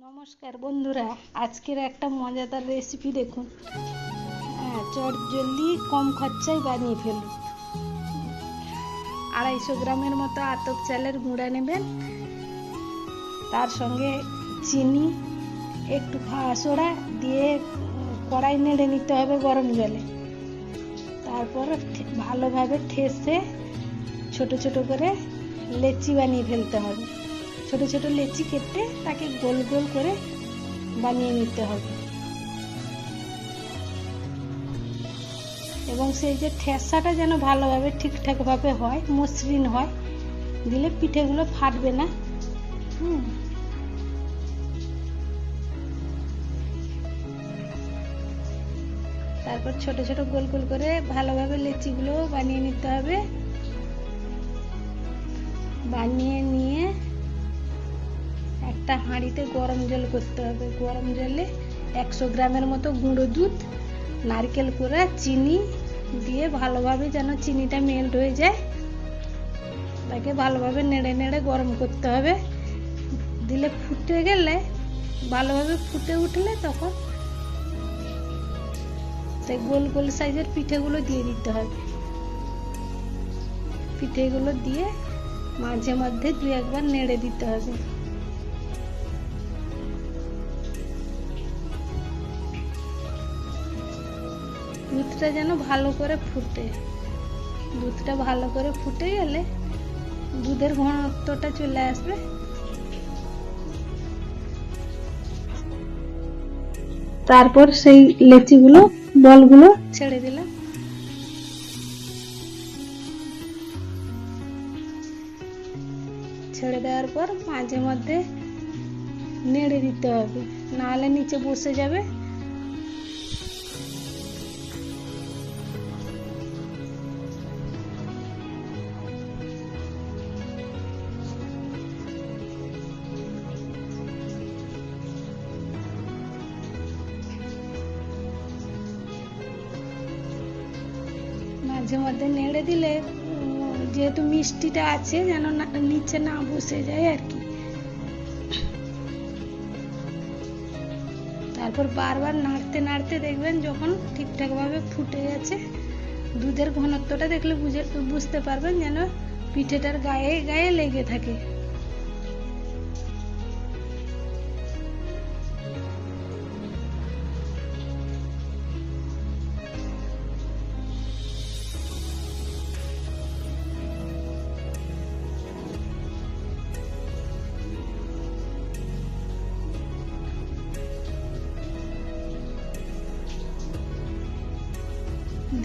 নমস্কার বন্ধুরা, আজকের একটা মজাদার রেসিপি দেখুন। চটজলদি কম খরচায় বানিয়ে ফেলুন। 250 গ্রামের মতো আতপ চালের গুঁড়া নেবেন, তার সঙ্গে চিনি, একটু খাওয়া সোডা দিয়ে কড়াই নেড়ে নিতে হবে গরম জলে। তারপর ভালোভাবে ঠেসে ছোট ছোট করে লেচি বানিয়ে ফেলতে হবে। ছোট ছোট লেচি কেটে তাকে গোল গোল করে বানিয়ে নিতে হবে। এবং সেই যে ঠেসাটা যেন ভালোভাবে ঠিকঠাকভাবে হয়, মসৃণ হয়, দিলে পিঠেগুলো ফাটবে না। তারপর ছোট ছোট গোল গোল করে ভালোভাবে লেচিগুলো বানিয়ে নিতে হবে। বানিয়ে নিয়ে একটা হাঁড়িতে গরম জল করতে হবে। গরম জলে 100 গ্রামের মতো গুঁড়ো দুধ, নারকেল কোড়া, চিনি দিয়ে ভালোভাবে যেন চিনিটা মেল্ট হয়ে যায়, তাকে ভালোভাবে নেড়ে নেড়ে গরম করতে হবে। দিলে ফুটে গেলে, ভালোভাবে ফুটে উঠলে তখন সেই গোল গোল সাইজের পিঠেগুলো দিয়ে দিতে হবে। পিঠেগুলো দিয়ে মাঝে মধ্যে 2-1 বার নেড়ে দিতে হবে। দুধটা যেন ভালো করে ফুটে। দুধটা ভালো করে ফুটে গেলে দুধের ঘনত্বটা চলে আসবে। তারপর সেই লেচিগুলো, বলগুলো ছেড়ে দিলাম। ছেড়ে দেওয়ার পর মাঝে মধ্যে নেড়ে দিতে হবে, নাহলে নিচে বসে যাবে। মাঝে মধ্যে নেড়ে দিলে যেহেতু মিষ্টিটা আছে যেন নিচে না বসে যায় আর কি। তারপর বারবার নাড়তে নাড়তে দেখবেন যখন ঠিকঠাক ভাবে ফুটে গেছে, দুধের ঘনত্বটা দেখলে বুঝতে পারবেন যেন পিঠেটার গায়ে গায়ে লেগে থাকে।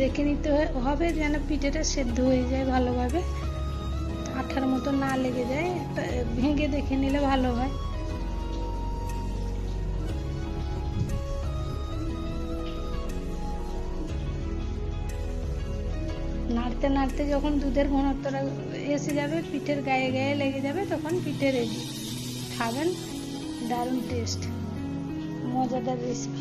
দেখে নিতে হবে যেন পিঠেটা সেদ্ধ হয়ে যায় ভালোভাবে, আঠার মতো না লেগে যায়। ভেঙে দেখে নিলে ভালো হয়। নাড়তে নাড়তে যখন দুধের ঘনত্বটা এসে যাবে, পিঠের গায়ে গায়ে লেগে যাবে, তখন পিঠে রেডি। খাবেন, দারুণ টেস্ট, মজাদার রেসিপি।